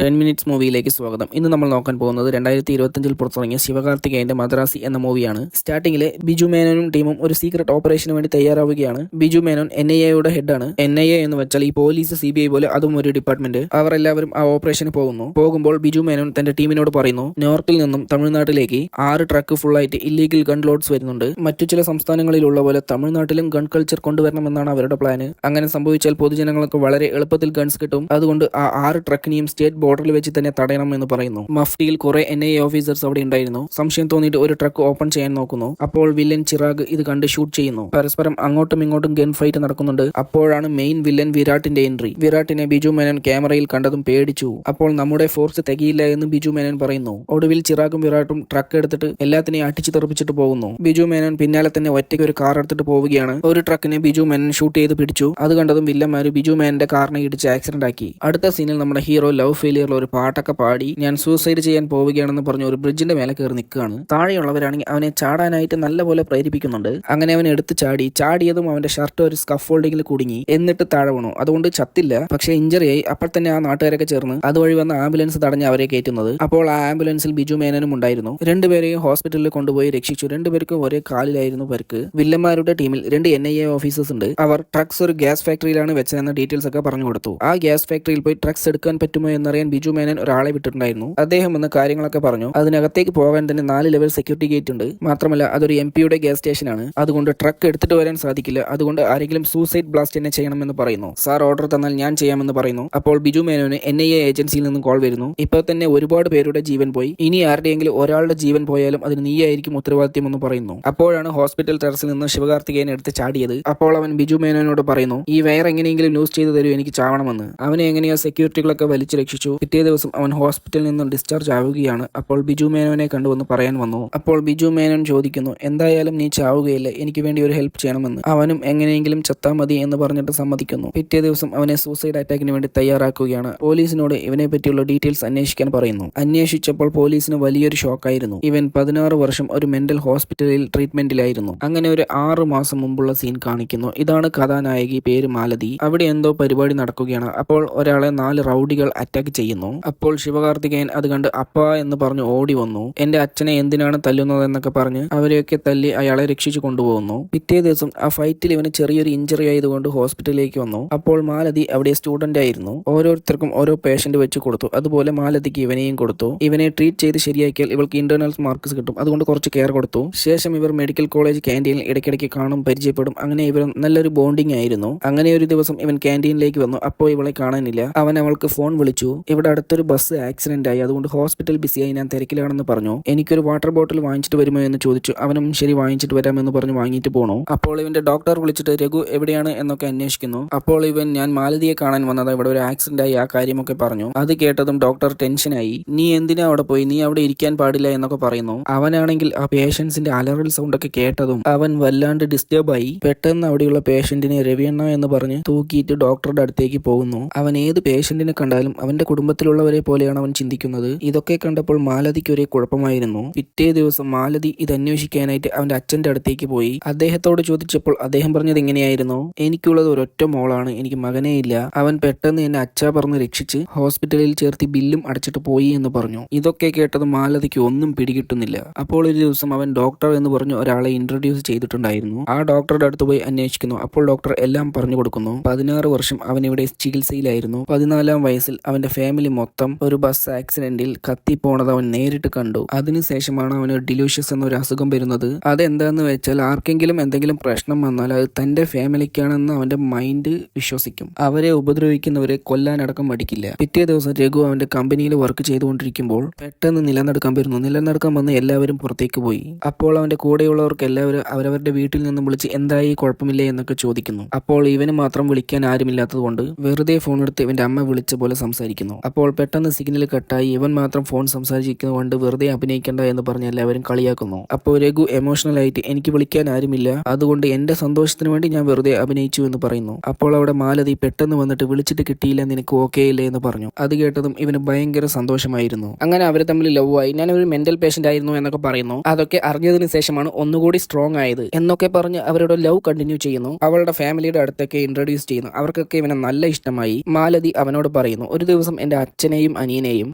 10 minutes മൂവിയിലേക്ക് സ്വാഗതം. ഇന്ന് നമ്മൾ നോക്കാൻ പോകുന്നത് 2025 പുറത്തിറങ്ങിയ ശിവകാർത്തികേയന്റെ മദ്രാസി എന്ന മൂവിയാണ്. സ്റ്റാർട്ടിങ്ങിലെ ബിജു മേനോനും ടീമും ഒരു സീക്രട്ട് ഓപ്പറേഷന് വേണ്ടി തയ്യാറാവുകയാണ്. ബിജു മേനോൻ NIA ഹെഡാണ്. NIA എന്ന് വെച്ചാൽ ഈ പോലീസ് CBI പോലെ അതും ഒരു ഡിപ്പാർട്ട്മെന്റ്. അവർ എല്ലാവരും ആ ഓപ്പറേഷന് പോകുമ്പോൾ ബിജു മേനോൻ തന്റെ ടീമിനോട് പറയുന്നു, നോർത്തിൽ നിന്നും തമിഴ്നാട്ടിലേക്ക് 6 ട്രക്ക് ഫുള്ളായിട്ട് ഇല്ലീഗൽ ഗൺ ലോഡ്സ് വരുന്നുണ്ട്. മറ്റു ചില സംസ്ഥാനങ്ങളിലുള്ള പോലെ തമിഴ്നാട്ടിലും ഗൺ കൾച്ചർ കൊണ്ടുവരണമെന്നാണ് അവരുടെ പ്ലാന്. അങ്ങനെ സംഭവിച്ചാൽ പൊതുജനങ്ങൾക്ക് വളരെ എളുപ്പത്തിൽ ഗൺസ് കിട്ടും. അതുകൊണ്ട് ആ 6 ട്രക്കിനെയും സ്റ്റേറ്റ് ബോർഡറിൽ വെച്ച് തന്നെ തടയണം എന്ന് പറയുന്നു. മഫ്റ്റിയിൽ കുറെ NIA ഓഫീസേഴ്സ് അവിടെ ഉണ്ടായിരുന്നു. സംശയം തോന്നിയിട്ട് ഒരു ട്രക്ക് ഓപ്പൺ ചെയ്യാൻ നോക്കുന്നു. അപ്പോൾ വില്ലൻ ചിറാഗ് ഇത് കണ്ട് ഷൂട്ട് ചെയ്യുന്നു. പരസ്പരം അങ്ങോട്ടും ഇങ്ങോട്ടും ഗൺ ഫൈറ്റ് നടക്കുന്നുണ്ട്. അപ്പോഴാണ് മെയിൻ വില്ലൻ വിരാട്ടിന്റെ എൻട്രി. വിരാട്ടിനെ ബിജു മേനോൻ ക്യാമറയിൽ കണ്ടതും പേടിച്ചു. അപ്പോൾ നമ്മുടെ ഫോഴ്സ് തികയില്ല എന്ന് ബിജു മേനോൻ പറയുന്നു. ഒടുവിൽ ചിറാഗും വിരാട്ടും ട്രക്ക് എടുത്തിട്ട് എല്ലാത്തിനെയും അടിച്ചു തെറിപ്പിച്ചിട്ട് പോകുന്നു. ബിജു മേനോൻ പിന്നാലെ തന്നെ ഒറ്റയ്ക്ക് ഒരു കാർ എടുത്തിട്ട് പോവുകയാണ്. ഒരു ട്രക്കിനെ ബിജു മേനോൻ ഷൂട്ട് ചെയ്ത് പിടിച്ചു. അത് കണ്ടതും വില്ലന്മാര് ബിജു മേനന്റെ കാറിനെ ഇടിച്ച് ആക്സിഡന്റ് ആക്കി. അടുത്ത സീനിൽ നമ്മുടെ ഹീറോ ലവ് ഫെയിലിയറിൽ ഒരു പാട്ടൊക്കെ പാടി ഞാൻ സൂസൈഡ് ചെയ്യാൻ പോവുകയാണെന്ന് പറഞ്ഞ് ഒരു ബ്രിഡ്ജിന്റെ മേലെ കയറി നിൽക്കുകയാണ്. താഴെയുള്ളവരാണെങ്കിൽ അവനെ ചാടാനായിട്ട് നല്ലപോലെ പ്രേരിപ്പിക്കുന്നുണ്ട്. അങ്ങനെ അവൻ എടുത്ത് ചാടിയതും അവന്റെ ഷർട്ട് ഒരു സ്കഫോൾഡിങ്ങിൽ കുടുങ്ങി. എന്നിട്ട് താഴെ വീണു. അതുകൊണ്ട് ചത്തില്ല, പക്ഷെ ഇഞ്ചറിയായി. അപ്പോൾ തന്നെ ആ നാട്ടുകാരൊക്കെ ചേർന്ന് അതുവഴി വന്ന ആംബുലൻസ് തടഞ്ഞ് അവരെ കയറ്റുന്നത്. അപ്പോൾ ആ ആംബുലൻസിൽ ബിജു മേനനും ഉണ്ടായിരുന്നു. രണ്ടുപേരെയും ഹോസ്പിറ്റലിൽ കൊണ്ടുപോയി രക്ഷിച്ചു. രണ്ടുപേർക്കും ഒരേ കാലിലായിരുന്നു പരിക്ക്. വില്ലന്മാരുടെ ടീമിൽ 2 NIA ഓഫീസേഴ്സ് ഉണ്ട്. അവർ ട്രക്സ് ഒരു ഗ്യാസ് ഫാക്ടറിയിലാണ് വെച്ചതെന്ന ഡീറ്റെയിൽസ് ഒക്കെ പറഞ്ഞു കൊടുത്തു. ആ ഗ്യാസ് ഫാക്ടറിയിൽ പോയി ട്രക്സ് എടുക്കാൻ പറ്റുമോ എന്നറിയാൻ ബിജു മേനൻ ഒരാളെ വിട്ടിട്ടുണ്ടായിരുന്നു. അദ്ദേഹം വന്ന് കാര്യങ്ങളൊക്കെ പറഞ്ഞു. അതിനകത്തേക്ക് പോകാൻ തന്നെ 4 ലെവൽ സെക്യൂരിറ്റി ഗേറ്റ് ഉണ്ട്. മാത്രമല്ല അതൊരു MP ഗ്യാസ് സ്റ്റേഷനാണ്. അതുകൊണ്ട് ട്രക്ക് എടുത്തിട്ട് വരാൻ സാധിക്കില്ല. അതുകൊണ്ട് ആരെങ്കിലും സൂസൈഡ് ബ്ലാസ്റ്റ് തന്നെ ചെയ്യണമെന്ന് പറയുന്നു. സാർ ഓർഡർ തന്നാൽ ഞാൻ ചെയ്യാമെന്ന് പറയുന്നു. അപ്പോൾ ബിജു മേനോന് NIA ഏജൻസിയിൽ നിന്നും കോൾ വരുന്നു. ഇപ്പോൾ തന്നെ ഒരുപാട് പേരുടെ ജീവൻ പോയി. ഇനി ആരുടെയെങ്കിലും ഒരാളുടെ ജീവൻ പോയാലും അതിന് നീയായിരിക്കും ഉത്തരവാദിത്യം എന്ന് പറയുന്നു. അപ്പോഴാണ് ഹോസ്പിറ്റൽ ടെറസിൽ നിന്ന് ശിവകാർത്തികേയൻ എടുത്ത് ചാടിയത്. അപ്പോൾ അവൻ ബിജു മേനോനോട് പറയുന്നു, ഈ വയർ എങ്ങനെയെങ്കിലും ന്യൂസ് ചെയ്തു തരൂ, എനിക്ക് ചാവണമെന്ന്. അവനെ എങ്ങനെയോ സെക്യൂരിറ്റികളൊക്കെ വലിച്ചു രക്ഷിച്ചു. പിറ്റേ ദിവസം അവൻ ഹോസ്പിറ്റലിൽ നിന്നും ഡിസ്ചാർജ് ആവുകയാണ്. അപ്പോൾ ബിജു മേനോനെ കണ്ടുവന്ന് പറയാൻ വന്നു. അപ്പോൾ ബിജു മേനോൻ ചോദിക്കുന്നു, എന്തായാലും നീ ചാവുകയില്ല, എനിക്ക് വേണ്ടി ഒരു ഹെൽപ്പ് ചെയ്യണമെന്ന്. അവനും എങ്ങനെയെങ്കിലും ചത്താ മതി എന്ന് പറഞ്ഞിട്ട് സമ്മതിക്കുന്നു. പിറ്റേ ദിവസം അവനെ സൂസൈഡ് അറ്റാക്കിന് വേണ്ടി തയ്യാറാക്കുകയാണ്. പോലീസിനോട് ഇവനെ പറ്റിയുള്ള ഡീറ്റെയിൽസ് അന്വേഷിക്കാൻ പറയുന്നു. അന്വേഷിച്ചപ്പോൾ പോലീസിന് വലിയൊരു ഷോക്കായിരുന്നു. ഇവൻ 16 വർഷം ഒരു മെന്റൽ ഹോസ്പിറ്റലിൽ ട്രീറ്റ്മെന്റിലായിരുന്നു. അങ്ങനെ ഒരു 6 മാസം മുമ്പുള്ള സീൻ കാണിക്കുന്നു. ഇതാണ് കഥാനായകി, പേര് മാലതി. അവിടെ എന്തോ പരിപാടി നടക്കുകയാണ്. അപ്പോൾ ഒരാളെ 4 റൗഡികൾ അറ്റാക്ക് ചെയ്യുന്നു. അപ്പോൾ ശിവകാർത്തികേയൻ അത് കണ്ട് അപ്പാ എന്ന് പറഞ്ഞ് ഓടി വന്നു. എന്റെ അച്ഛനെ എന്തിനാണ് തല്ലുന്നത് എന്നൊക്കെ പറഞ്ഞ് അവരെയൊക്കെ തല്ലി അയാളെ രക്ഷിച്ചു കൊണ്ടുപോകുന്നു. പിറ്റേ ദിവസം ആ ഫൈറ്റിൽ ഇവന് ചെറിയൊരു ഇഞ്ചറി ആയതുകൊണ്ട് ഹോസ്പിറ്റലിലേക്ക് വന്നു. അപ്പോൾ മാലതി അവിടെ സ്റ്റുഡന്റ് ആയിരുന്നു. ഓരോരുത്തർക്കും ഓരോ പേഷ്യന്റ് വെച്ച് കൊടുത്തു. അതുപോലെ മാലതിക്ക് ഇവനെയും കൊടുത്തു. ഇവനെ ട്രീറ്റ് ചെയ്ത് ശരിയാക്കിയാൽ ഇവൾക്ക് ഇന്റേണൽസ് മാർക്സ് കിട്ടും. അതുകൊണ്ട് കുറച്ച് കെയർ കൊടുത്തു. ശേഷം ഇവർ മെഡിക്കൽ കോളേജ് ക്യാൻറ്റീനിൽ ഇടയ്ക്കിടയ്ക്ക് കാണും, പരിചയപ്പെടും. അങ്ങനെ ഇവർ നല്ലൊരു ബോണ്ടിങ് ആയിരുന്നു. അങ്ങനെ ഒരു ദിവസം ഇവൻ ക്യാൻറ്റീനിലേക്ക് വന്നു. അപ്പോൾ ഇവളെ കാണാനില്ല. അവൻ അവൾക്ക് ഫോൺ വിളിച്ചു. ഇവിടെ അടുത്തൊരു ബസ് ആക്സിഡന്റ് ആയി, അതുകൊണ്ട് ഹോസ്പിറ്റൽ ബിസിയായി, ഞാൻ തിരക്കിലാണെന്ന് പറഞ്ഞു. എനിക്കൊരു വാട്ടർ ബോട്ടിൽ വാങ്ങിച്ചിട്ട് വരുമോ എന്ന് ചോദിച്ചു. അവനും ശരി വാങ്ങിച്ചിട്ട് വരാമെന്ന് പറഞ്ഞ് വാങ്ങിയിട്ട് പോണു. അപ്പോൾ ഇവന്റെ ഡോക്ടർ വിളിച്ചിട്ട് രഘു എവിടെയാണ് എന്നൊക്കെ അന്വേഷിക്കുന്നു. അപ്പോൾ ഇവൻ ഞാൻ മാലതിയെ കാണാൻ വന്നത്, ഇവിടെ ഒരു ആക്സിഡന്റ് ആയി, ആ കാര്യമൊക്കെ പറഞ്ഞു. അത് കേട്ടതും ഡോക്ടർ ടെൻഷനായി. നീ എന്തിനാ അവിടെ പോയി, നീ അവിടെ ഇരിക്കാൻ പാടില്ല എന്നൊക്കെ പറയുന്നു. അവനാണെങ്കിൽ ആ പേഷ്യൻസിന്റെ അലറൽ സൗണ്ട് ഒക്കെ കേട്ടതും അവൻ വല്ലാണ്ട് ഡിസ്റ്റർബ് ആയി. പെട്ടെന്ന് അവിടെയുള്ള പേഷ്യന്റിനെ രവിയണ്ണ എന്ന് പറഞ്ഞ് തൂക്കിയിട്ട് ഡോക്ടറുടെ അടുത്തേക്ക് പോകുന്നു. അവൻ ഏത് പേഷ്യന്റിനെ കണ്ടാലും അവന്റെ കുടുംബത്തിലുള്ളവരെ പോലെയാണ് അവൻ ചിന്തിക്കുന്നത്. ഇതൊക്കെ കണ്ടപ്പോൾ മാലതിക്ക് ഒരേ കുഴപ്പമായിരുന്നു. പിറ്റേ ദിവസം മാലതി ഇത് അന്വേഷിക്കാനായിട്ട് അവന്റെ അച്ഛന്റെ അടുത്തേക്ക് പോയി. അദ്ദേഹത്തോട് ചോദിച്ചപ്പോൾ അദ്ദേഹം പറഞ്ഞത് ഇങ്ങനെയായിരുന്നു, എനിക്കുള്ളത് ഒരൊറ്റ മോളാണ്, എനിക്ക് മകനേ ഇല്ല. അവൻ പെട്ടെന്ന് എന്നെ അച്ഛാ പറഞ്ഞ് രക്ഷിച്ച് ഹോസ്പിറ്റലിൽ ചേർത്തി ബില്ലും അടച്ചിട്ട് പോയി എന്ന് പറഞ്ഞു. ഇതൊക്കെ കേട്ടത് മാലതിക്ക് ഒന്നും പിടികിട്ടുന്നില്ല. അപ്പോൾ ഒരു ദിവസം അവൻ ഡോക്ടർ എന്ന് പറഞ്ഞു ഒരാളെ ഇൻട്രൊഡ്യൂസ് ചെയ്തിട്ടുണ്ടായിരുന്നു. ആ ഡോക്ടറുടെ അടുത്ത് പോയി അന്വേഷിക്കുന്നു. അപ്പോൾ ഡോക്ടർ എല്ലാം പറഞ്ഞു കൊടുക്കുന്നു. 16 വർഷം അവൻ ഇവിടെ ചികിത്സയിലായിരുന്നു. 14-ാം വയസ്സിൽ അവന്റെ ഫാമിലി മൊത്തം ഒരു ബസ് ആക്സിഡന്റിൽ കത്തിപ്പോണത് അവൻ നേരിട്ട് കണ്ടു. അതിനുശേഷമാണ് അവന് ഡിലൂഷ്യസ് എന്നൊരു അസുഖം വരുന്നത്. അതെന്താന്ന് വെച്ചാൽ ആർക്കെങ്കിലും എന്തെങ്കിലും പ്രശ്നം വന്നാൽ അത് തന്റെ ഫാമിലിക്കാണെന്ന് അവന്റെ മൈൻഡ് വിശ്വസിക്കും. അവരെ ഉപദ്രവിക്കുന്നവരെ കൊല്ലാനടക്കം മടിക്കില്ല. പിറ്റേ ദിവസം രഘു അവന്റെ കമ്പനിയിൽ വർക്ക് ചെയ്തുകൊണ്ടിരിക്കുമ്പോൾ പെട്ടെന്ന് നിലനടുക്കാൻ വരുന്നു. നിലനടുക്കാൻ വന്ന് എല്ലാവരും പുറത്തേക്ക് പോയി. അപ്പോൾ അവന്റെ കൂടെയുള്ളവർക്ക് എല്ലാവരും അവരവരുടെ വീട്ടിൽ നിന്നും വിളിച്ച് എന്തായി, കുഴപ്പമില്ലേ എന്നൊക്കെ ചോദിക്കുന്നു. അപ്പോൾ ഇവന് മാത്രം വിളിക്കാൻ ആരുമില്ലാത്തതുകൊണ്ട് വെറുതെ ഫോൺ എടുത്ത് ഇവന്റെ അമ്മ വിളിച്ച പോലെ സംസാരിക്കുന്നു. അപ്പോൾ പെട്ടെന്ന് സിഗ്നൽ കട്ടായി. ഇവൻ മാത്രം ഫോൺ സംസാരിക്കുന്നതുകൊണ്ട് വെറുതെ അഭിനയിക്കണ്ട എന്ന് പറഞ്ഞ് എല്ലാവരും കളിയാക്കുന്നു. അപ്പോൾ രഘു എമോഷണൽ ആയിട്ട് എനിക്ക് വിളിക്കാൻ ആരുമില്ല, അതുകൊണ്ട് എന്റെ സന്തോഷത്തിന് വേണ്ടി ഞാൻ വെറുതെ അഭിനയിച്ചു എന്ന് പറയുന്നു. അപ്പോൾ അവിടെ മാലതി പെട്ടെന്ന് വന്നിട്ട് വിളിച്ചിട്ട് കിട്ടിയില്ല, നിനക്ക് ഓക്കെ ഇല്ലേ എന്ന് പറഞ്ഞു. അത് കേട്ടതും ഇവന് ഭയങ്കര സന്തോഷമായിരുന്നു. അങ്ങനെ അവർ തമ്മിൽ ലവ് ആയി. ഞാൻ ഒരു മെന്റൽ പേഷ്യന്റ് ആയിരുന്നു എന്നൊക്കെ പറയുന്നു. അതൊക്കെ അറിഞ്ഞതിന് ശേഷമാണ് ഒന്നുകൂടി സ്ട്രോങ് ആയത് എന്നൊക്കെ പറഞ്ഞ് അവരുടെ ലവ് കണ്ടിന്യൂ ചെയ്യുന്നു. അവളുടെ ഫാമിലിയുടെ അടുത്തൊക്കെ ഇൻട്രൊഡ്യൂസ് ചെയ്യുന്നു. അവർക്കൊക്കെ ഇവനെ നല്ല ഇഷ്ടമായി. മാലതി അവനോട് പറയുന്നു, ഒരു ദിവസം എന്റെ അച്ഛനെയും അനിയനെയും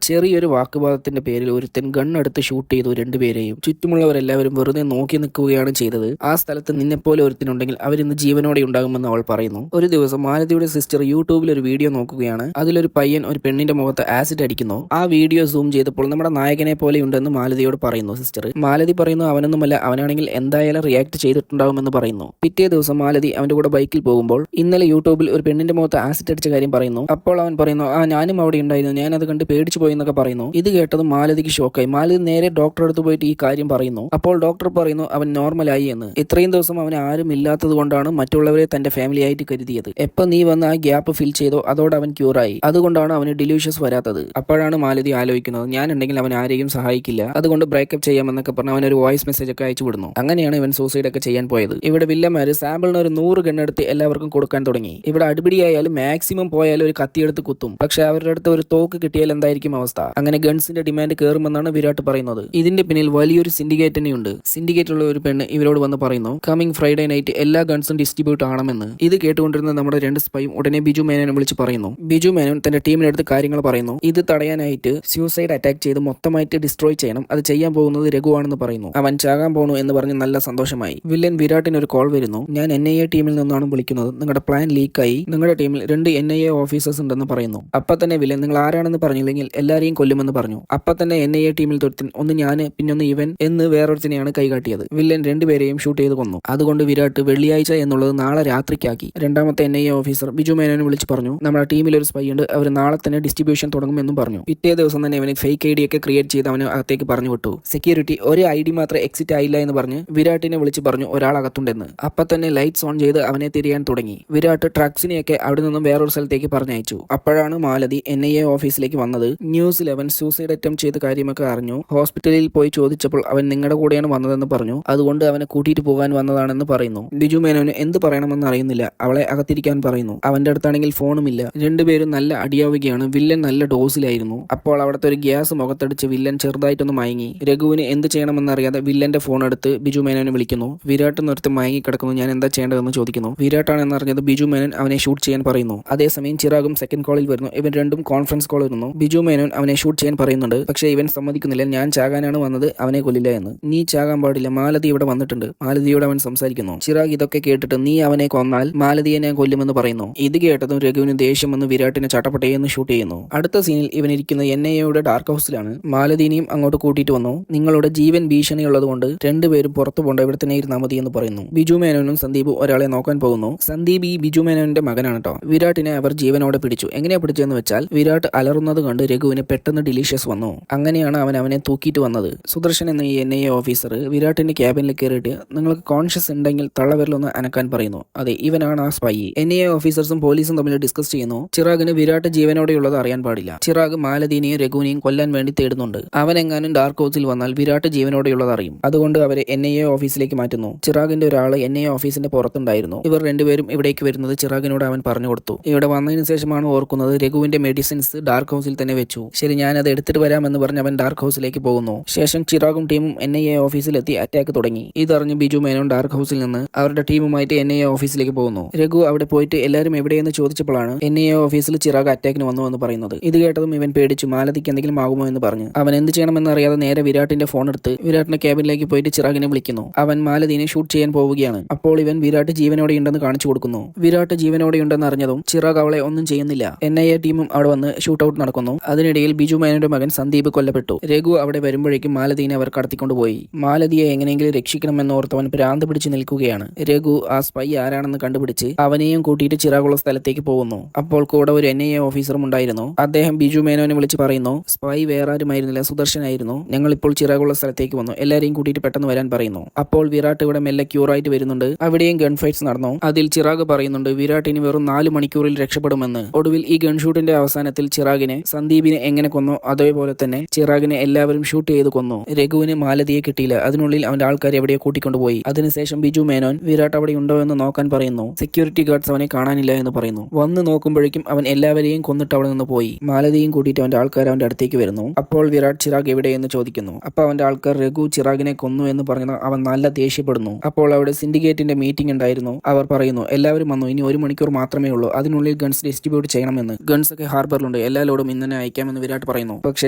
ചെറിയൊരു വാക്കുവാദത്തിന്റെ പേരിൽ ഒരുത്തൻ ഗണ്ണെടുത്ത് ഷൂട്ട് ചെയ്തു രണ്ടുപേരെയും. ചുറ്റുമുള്ളവരെല്ലാവരും വെറുതെ നോക്കി നിൽക്കുകയാണ് ചെയ്തത്. ആ സ്ഥലത്ത് നിന്നെപ്പോലെ ഒരുത്തിനുണ്ടെങ്കിൽ അവരിന്ന് ജീവനോടെ ഉണ്ടാകുമെന്ന് അവൾ പറയുന്നു. ഒരു ദിവസം മാലതിയുടെ സിസ്റ്റർ യൂട്യൂബിൽ ഒരു വീഡിയോ നോക്കുകയാണ്. അതിലൊരു പയ്യൻ ഒരു പെണ്ണിന്റെ മുഖത്ത് ആസിഡ് അടിക്കുന്നു. ആ വീഡിയോ സൂം ചെയ്തപ്പോൾ നമ്മുടെ നായകനെ പോലെ ഉണ്ടെന്ന് മാലതിയോട് പറയുന്നു സിസ്റ്റർ. മാലതി പറയുന്നു അവനൊന്നുമല്ല, അവനാണെങ്കിൽ എന്തായാലും റിയാക്ട് ചെയ്തിട്ടുണ്ടാകുമെന്ന് പറയുന്നു. പിറ്റേ ദിവസം മാലതി അവന്റെ കൂടെ ബൈക്കിൽ പോകുമ്പോൾ ഇന്നലെ യൂട്യൂബിൽ ഒരു പെണ്ണിന്റെ മുഖത്ത് ആസിഡ് അടിച്ച കാര്യം പറയുന്നു. അപ്പോൾ അവൻ പറയുന്നു, ഞാനും അവിടെ ഉണ്ടായിരുന്നു, ഞാൻ അത് കണ്ട് പേടിച്ചു പോയി എന്നൊക്കെ പറയുന്നു. ഇത് കേട്ടതും മാലതിക്ക് ഷോക്കായി. മാലതി നേരെ ഡോക്ടറെ അടുത്ത് പോയിട്ട് ഈ കാര്യം പറയുന്നു. അപ്പോൾ ഡോക്ടർ പറയുന്നു അവൻ നോർമലായി എന്ന്. ഇത്രയും ദിവസം അവന് ആരും ഇല്ലാത്തത് കൊണ്ടാണ് മറ്റുള്ളവരെ തന്റെ ഫാമിലി ആയിട്ട് കരുതിയത്. എപ്പോ നീ വന്ന് ആ ഗ്യാപ്പ് ഫിൽ ചെയ്തോ അതോടെ അവൻ ക്യൂറായി. അതുകൊണ്ടാണ് അവന് ഡിലൂഷ്യസ് വരാത്തത്. അപ്പോഴാണ് മാലതി ആലോചിക്കുന്നത്, ഞാൻ ഉണ്ടെങ്കിൽ അവൻ ആരെയും സഹായിക്കില്ല, അതുകൊണ്ട് ബ്രേക്കപ്പ് ചെയ്യാമെന്നൊക്കെ പറഞ്ഞ് അവൻ ഒരു വോയിസ് മെസ്സേജ് ഒക്കെ അയച്ചു വിടുന്നു. അങ്ങനെയാണ് ഇവൻ സൂസൈഡ് ഒക്കെ ചെയ്യാൻ പോയത്. ഇവിടെ വില്ലന്മാര് സാമ്പിളിന് ഒരു 100 ഗണ്ണെടുത്ത് എല്ലാവർക്കും കൊടുക്കാൻ തുടങ്ങി. ഇവിടെ അടിപിടിയായാലും മാക്സിമം പോയാലും ഒരു കത്തിയെടുത്ത് കുത്തും. പക്ഷെ അവരുടെ അടുത്ത് ഒരു തോക്ക് കിട്ടിയാൽ എന്തായിരിക്കും അവസ്ഥ? അങ്ങനെ ഗൺസിന്റെ ഡിമാൻഡ് കയറുമെന്നാണ് വിരാട് പറയുന്നത്. ഇതിന്റെ പിന്നിൽ വലിയൊരു സിൻഡിക്കേറ്റ് തന്നെയുണ്ട്. സിൻഡിക്കേറ്റുള്ള ഒരു പെണ്ണ് ഇവരോട് വന്ന് പറയുന്നു, കമ്മിങ് ഫ്രൈഡേ നൈറ്റ് എല്ലാ ഗൺസും ഡിസ്ട്രിബ്യൂട്ട് ആണെന്ന്. ഇത് കേട്ടുകൊണ്ടിരുന്ന നമ്മുടെ 2 സ്പൈയും ഉടനെ ബിജു മേനോനെ വിളിച്ച് പറയുന്നു. ബിജു മേനോൻ തന്റെ ടീമിനടുത്ത് കാര്യങ്ങൾ പറയുന്നു. ഇത് തടയാനായിട്ട് സ്യൂസൈഡ് അറ്റാക്ക് ചെയ്ത് മൊത്തമായിട്ട് ഡിസ്ട്രോയ് ചെയ്യണം. അത് ചെയ്യാൻ പോകുന്നത് രഘുവാണെന്ന് പറയുന്നു. അവൻ ചാകാൻ പോണു എന്ന് പറഞ്ഞ് നല്ല സന്തോഷമായി. വില്ലൻ വിരാട്ടിന് ഒരു കോൾ വരുന്നു. ഞാൻ NIA ടീമിൽ നിന്നാണ് വിളിക്കുന്നത്. നിങ്ങളുടെ പ്ലാൻ ലീക്കായി. നിങ്ങളുടെ ടീമിൽ 2 NIA ഓഫീസേഴ്സ് ഉണ്ടെന്ന് പറയുന്നു. അപ്പൊ തന്നെ വില്ലൻ നിങ്ങൾ ആരാണെന്ന് പറഞ്ഞില്ലെങ്കിൽ എല്ലാരെയും കൊല്ലുമെന്ന് പറഞ്ഞു. അപ്പൊ തന്നെ NIA ടീമിൽ തൊരുത്തൻ, ഒന്ന് ഞാന് പിന്നൊന്ന് ഇവൻ എന്ന് വേറൊരുത്തിനെയാണ് കൈകാട്ടിയത്. വില്ലൻ 2 പേരെയും ഷൂട്ട് ചെയ്ത് കൊന്നു. അതുകൊണ്ട് വിരാട്ട് വെള്ളിയാഴ്ച എന്നുള്ളത് നാളെ രാത്രിക്കാക്കി. രണ്ടാമത്തെ NIA ഓഫീസർ ബിജു മേനോനെ വിളിച്ച് പറഞ്ഞു, നമ്മുടെ ടീമിൽ ഒരു സ്പൈ ഉണ്ട്, അവർ നാളെ തന്നെ ഡിസ്ട്രിബ്യൂഷൻ തുടങ്ങുമെന്നും പറഞ്ഞു. പിറ്റേ ദിവസം തന്നെ അവന് ഫേക്ക് ID ഒക്കെ ക്രിയേറ്റ് ചെയ്ത് അവന് അകത്തേക്ക് പറഞ്ഞു വിട്ടു. സെക്യൂരിറ്റി ഒരു ID മാത്രം എക്സിറ്റ് ആയില്ല എന്ന് പറഞ്ഞ് വിരാട്ടിനെ വിളിച്ച് പറഞ്ഞു ഒരാൾ അകത്തുണ്ടെന്ന്. അപ്പൊ തന്നെ ലൈറ്റ്സ് ഓൺ ചെയ്ത് അവനെ തിരിയാൻ തുടങ്ങി. വിരാട്ട് ട്രക്സിനെയൊക്കെ അവിടെ നിന്നും വേറൊരു സ്ഥലത്തേക്ക് പറഞ്ഞയച്ചു. അപ്പോഴാണ് മാലതി NIA ഓഫീസിലേക്ക് വന്നത്. ന്യൂസിൽ അവൻ സൂസൈഡ് അറ്റംപ്റ്റ് ചെയ്ത കാര്യമൊക്കെ അറിഞ്ഞു. ഹോസ്പിറ്റലിൽ പോയി ചോദിച്ചപ്പോൾ അവൻ നിങ്ങളുടെ കൂടെയാണ് വന്നതെന്ന് പറഞ്ഞു. അതുകൊണ്ട് അവനെ കൂട്ടിയിട്ട് പോകാൻ വന്നതാണെന്ന് പറയുന്നു. ബിജു മേനോന് എന്ത് പറയണമെന്ന് അറിയുന്നില്ല. അവളെ അകത്തിരിക്കാൻ പറയുന്നു. അവന്റെ അടുത്താണെങ്കിൽ ഫോണുമില്ല. രണ്ടുപേരും നല്ല അടിയാവുകയാണ്. വില്ലൻ നല്ല ഡോസിലായിരുന്നു. അപ്പോൾ അവിടുത്തെ ഒരു ഗ്യാസ് മുഖത്തടിച്ച് വില്ലൻ ചെറുതായിട്ടൊന്ന് മയങ്ങി. രഘുവിന് എന്ത് ചെയ്യണമെന്നറിയാതെ വില്ലന്റെ ഫോൺ എടുത്ത് ബിജു മേനോനെ വിളിക്കുന്നു. വിരാട്ട് നിർത്തി മയങ്ങി കിടക്കുന്നു. ഞാൻ എന്താ ചെയ്യേണ്ടതെന്ന് ചോദിക്കുന്നു. വിരാട്ടാണെന്ന് അറിഞ്ഞത് ബിജു മേനോൻ അവനെ ഷൂട്ട് ചെയ്യാൻ പറയുന്നു. അതേസമയം ചിറാഗും സെക്കൻഡ് കോളിൽ വരുന്നു. ഇവൻ രണ്ടും കോൺഫറൻസ് കോൾ വരുന്നു. ബിജു മേനോൻ അവനെ ഷൂട്ട് ചെയ്യാൻ പറയുന്നുണ്ട്. പക്ഷേ ഇവൻ സമ്മതിക്കുന്നില്ല. ഞാൻ ചാകാനാണ് വന്നത്, അവനെ കൊല്ലില്ല എന്ന്. നീ ചാകാൻ പാടില്ല, മാലതി ഇവിടെ വന്നിട്ടുണ്ട്. മാലതിയോട് അവൻ സംസാരിക്കുന്നു. ചിറാഗ് ഇതൊക്കെ കേട്ടിട്ട് നീ അവനെ കൊന്നാൽ മാലതിയെ ഞാൻ കൊല്ലുമെന്ന് പറയുന്നു. ഇത് കേട്ടതും രഘുവിന് ദേഷ്യം വന്ന് വിരാട്ടിനെ ചട്ടപ്പട്ടയെന്ന് ഷൂട്ട് ചെയ്യുന്നു. അടുത്ത സീനിൽ ഇവൻ ഇരിക്കുന്ന NIAയുടെ ഡാർക്ക് ഹൗസിലാണ്. മാലതിനെയും അങ്ങോട്ട് കൂട്ടിയിട്ട് വന്നു. നിങ്ങളുടെ ജീവൻ ഭീഷണിയുള്ളതുകൊണ്ട് രണ്ടുപേരും പുറത്തു പോകേണ്ട, ഇവിടെ തന്നെ ഇരുന്നാൽ മതി എന്ന് പറയുന്നു. ബിജു മേനോനും സന്ദീപും ഒരാളെ നോക്കാൻ പോകുന്നു. സന്ദീപ് ഈ ബിജു മേനോന്റെ മകനാണ് കേട്ടോ. വിരാട്ടിനെ അവർ ജീവനോടെ പിടിച്ചു. എങ്ങനെയാ പിടിച്ചതെന്ന് വെച്ചാൽ വിരാട്ട് അലറുന്നത് കണ്ട് രഘുവിന് പെട്ടെന്ന് ഡിലീഷ്യസ് വന്നു. അങ്ങനെയാണ് അവനെ തൂക്കിയിട്ട് വന്നത്. സുദർശൻ എന്ന ഈ NIA ഓഫീസർ വിരാട്ടിന്റെ ക്യാബിനിൽ കയറിയിട്ട് നിങ്ങൾക്ക് കോൺഷ്യസ് ഉണ്ടെങ്കിൽ തള്ളവിരലൊന്ന് അനക്കാൻ പറയുന്നു. അതെ, ഇവനാണ് ആ സ്പൈ. NIA ഓഫീസേഴ്സും പോലീസും തമ്മിൽ ഡിസ്കസ് ചെയ്യുന്നു. ചിറാഗിന് വിരാട്ട് ജീവനോടെയുള്ളത് അറിയാൻ പാടില്ല. ചിറാഗ് മാലതിനെയും രഘുവിനെയും കൊല്ലാൻ വേണ്ടി തേടുന്നുണ്ട്. അവനെങ്ങാനും ഡാർക്ക് ഹൗസിൽ വന്നാൽ വിരാട്ട് ജീവനോടെയുള്ളത് അറിയും. അതുകൊണ്ട് അവരെ NIA ഓഫീസിലേക്ക് മാറ്റുന്നു. ചിറാഗിന്റെ ഒരാള് NIA ഓഫീസിന്റെ പുറത്തുണ്ടായിരുന്നു. ഇവർ രണ്ടുപേരും ഇവിടേക്ക് വരുന്നത് ചിറാഗിനോട് അവൻ പറഞ്ഞു കൊടുത്തു. ഇവിടെ വന്നതിന് ശേഷമാണ് ഓർക്കുന്നത് രഘുവിന്റെ മെഡിസിൻസ് ഡാർക്ക് ഹൗസിൽ തന്നെ വെച്ചു. ശരി, ഞാനത് എടുത്തിട്ട് വരാമെന്ന് പറഞ്ഞ് അവൻ ഡാർക്ക് ഹൗസിലേക്ക് പോകുന്നു. ശേഷം ചിറാഗും ടീമും NIA ഓഫീസിലെത്തി അറ്റാക്ക് തുടങ്ങി. ഇതറിഞ്ഞ് ബിജു മേനോൻ ഡാർക്ക് ഹൗസിൽ നിന്ന് അവരുടെ ടീമുമായിട്ട് NIA ഓഫീസിലേക്ക് പോകുന്നു. രഘു അവിടെ പോയിട്ട് എല്ലാവരും എവിടെയെന്ന് ചോദിച്ചപ്പോഴാണ് NIA ഓഫീസിൽ ചിറാഗ് അറ്റാക്കിന് വന്നു എന്ന് പറയുന്നത്. ഇത് കേട്ടതും ഇവൻ പേടിച്ചു. മാലതിക്ക് എന്തെങ്കിലും ആകുമോ എന്ന് പറഞ്ഞു അവൻ എന്ത് ചെയ്യണമെന്ന് അറിയാതെ നേരെ വിരാട്ടിന്റെ ഫോൺ എടുത്ത് വിരാട്ടിന്റെ ക്യാബിനിലേക്ക് പോയിട്ട് ചിറാഗിനെ വിളിക്കുന്നു. അവൻ മാലതിനെ ഷൂട്ട് ചെയ്യാൻ പോവുകയാണ്. അപ്പോൾ ഇവൻ വിരാട്ട് ജീവനോടെ ഉണ്ടെന്ന് കാണിച്ചു കൊടുക്കുന്നു. വിരാട്ട് ജീവനോടെ ഉണ്ടെന്ന് അറിഞ്ഞതും ചിറാഗ് അവളെ ഒന്നും ചെയ്യുന്നില്ല. NIA ടീമും അവിടെ വന്ന് ഷൂട്ട് ഔട്ട് നടക്കുന്നു. അതിനിടയിൽ ബിജു മേനോന്റെ മകൻ സന്ദീപ് കൊല്ലപ്പെട്ടു. രഘു അവിടെ വരുമ്പോഴേക്കും മാലതിനെ അവർ കടത്തിക്കൊണ്ടുപോയി. മാലതിയെ എങ്ങനെയെങ്കിലും രക്ഷിക്കണമെന്നോർത്തവൻ ഭ്രാന്ത് പിടിച്ച് നിൽക്കുകയാണ്. രഘു ആ സ്പൈ ആരാണെന്ന് കണ്ടുപിടിച്ച് അവനെയും കൂട്ടിയിട്ട് ചിറാഗുള്ള സ്ഥലത്തേക്ക് പോകുന്നു. അപ്പോൾ കൂടെ ഒരു NIA ഓഫീസറും ഉണ്ടായിരുന്നു. അദ്ദേഹം ബിജു മേനോനെ വിളിച്ച് പറയുന്നു, സ്പൈ വേറെ ആരുമായിരുന്നില്ല, സുദർശനായിരുന്നു. ഞങ്ങൾ ഇപ്പോൾ ചിറാഗുള്ള സ്ഥലത്തേക്ക് വന്നു, എല്ലാരെയും കൂട്ടിയിട്ട് പെട്ടെന്ന് വരാൻ പറയുന്നു. അപ്പോൾ വിരാട്ട് ഇവിടെ മെല്ലെ ക്യൂറായിട്ട് വരുന്നുണ്ട്. അവിടെയും ഗൺ ഫൈറ്റ്സ് നടന്നു. അതിൽ ചിറാഗ് പറയുന്നുണ്ട് വിരാട്ട് ഇനി വെറും 4 മണിക്കൂറിൽ രക്ഷപ്പെടുമെന്ന്. ഒടുവിൽ ഈ ഗൺഷൂട്ടിന്റെ അവസാനത്തിൽ ചിറാഗിനെ സന്ദീപിനെ എങ്ങനെ കൊന്നു അതേപോലെ തന്നെ ചിറാഗിനെ എല്ലാവരും ഷൂട്ട് ചെയ്ത് കൊന്നു. രഘുവിന് മാലതിയെ കിട്ടിയില്ല. അതിനുള്ളിൽ അവന്റെ ആൾക്കാരെ എവിടെയോ കൂട്ടിക്കൊണ്ടുപോയി. അതിനുശേഷം ബിജു മേനോൻ വിരാട്ട് അവിടെ ഉണ്ടോ എന്ന് നോക്കാൻ പറയുന്നു. സെക്യൂരിറ്റി ഗാർഡ്സ് അവനെ കാണാനില്ല എന്ന് പറയുന്നു. വന്ന് നോക്കുമ്പോഴേക്കും അവൻ എല്ലാവരെയും കൊന്നിട്ട് അവിടെ നിന്ന് പോയി. മാലതിയും കൂട്ടിയിട്ട് അവന്റെ ആൾക്കാർ അവന്റെ അടുത്തേക്ക് വരുന്നു. അപ്പോൾ വിരാട് ചിറാഗ് എവിടെയെന്ന് ചോദിക്കുന്നു. അപ്പൊ അവന്റെ ആൾക്കാർ രഘു ചിറാഗിനെ കൊന്നു എന്ന് പറഞ്ഞത് അവൻ നല്ല ദേഷ്യപ്പെടുന്നു. അപ്പോൾ അവിടെ സിൻഡിക്കേറ്റിന്റെ മീറ്റിംഗ് ഉണ്ടായിരുന്നു. അവർ പറയുന്നു എല്ലാവരും വന്നു, ഇനി 1 മണിക്കൂർ മാത്രമേ ഉള്ളൂ, അതിനുള്ളിൽ ഗൺസ് ഡിസ്ട്രിബ്യൂട്ട് ചെയ്യണമെന്ന്. ഗൺസ് ഒക്കെ ഹാർബറിൽ ലോഡുകളുണ്ട്, എല്ലാ ലോഡും ഇന്ന് തന്നെ അയക്കാമെന്ന് വിരാട് പറയുന്നു. പക്ഷേ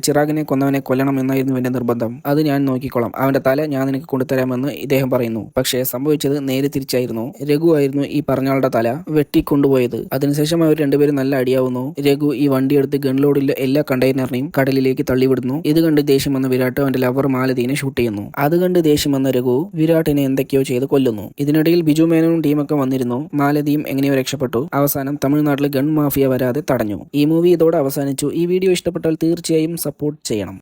ചിറാഗിനെ കൊന്നവനെ കൊല്ലണം എന്നായിരുന്നു ഇവന്റെ നിർബന്ധം. അത് ഞാൻ നോക്കിക്കോളാം, അവന്റെ തല ഞാൻ നിനക്ക് കൊണ്ടുതരാമെന്ന് ഇദ്ദേഹം പറയുന്നു. പക്ഷേ സംഭവിച്ചത് നേരെ തിരിച്ചായിരുന്നു. രഘു ആയിരുന്നു ഈ പറഞ്ഞയാളുടെ തല വെട്ടിക്കൊണ്ടുപോയത്. അതിനുശേഷം അവർ രണ്ടുപേരും നല്ല അടിയാവുന്നു. രഘു ഈ വണ്ടിയെടുത്ത് ഗൺലോഡിലെ എല്ലാ കണ്ടെയ്നറിനെയും കടലിലേക്ക് തള്ളിവിടുന്നു. ഇത് കണ്ട് ദേഷ്യം വന്ന വിരാട്ട് അവന്റെ ലവർ മാലതീനെ ഷൂട്ട് ചെയ്യുന്നു. അത് കണ്ട് ദേഷ്യം വന്ന രഘു വിരാട്ടിനെ എന്തൊക്കെയോ ചെയ്ത് കൊല്ലുന്നു. ഇതിനിടയിൽ ബിജു മേനോനും ടീമൊക്കെ വന്നിരുന്നു. മാലതിയും എങ്ങനെയോ രക്ഷപ്പെട്ടു. അവസാനം തമിഴ്നാട്ടിൽ ഗൺ മാഫിയ വരാതെ തടഞ്ഞു. ഈ മൂവി ഇതോടെ അവസാനിച്ചു. ഈ വീഡിയോ ഇഷ്ടപ്പെട്ടാൽ തീർച്ചയായും സപ്പോർട്ട് ചെയ്യണം.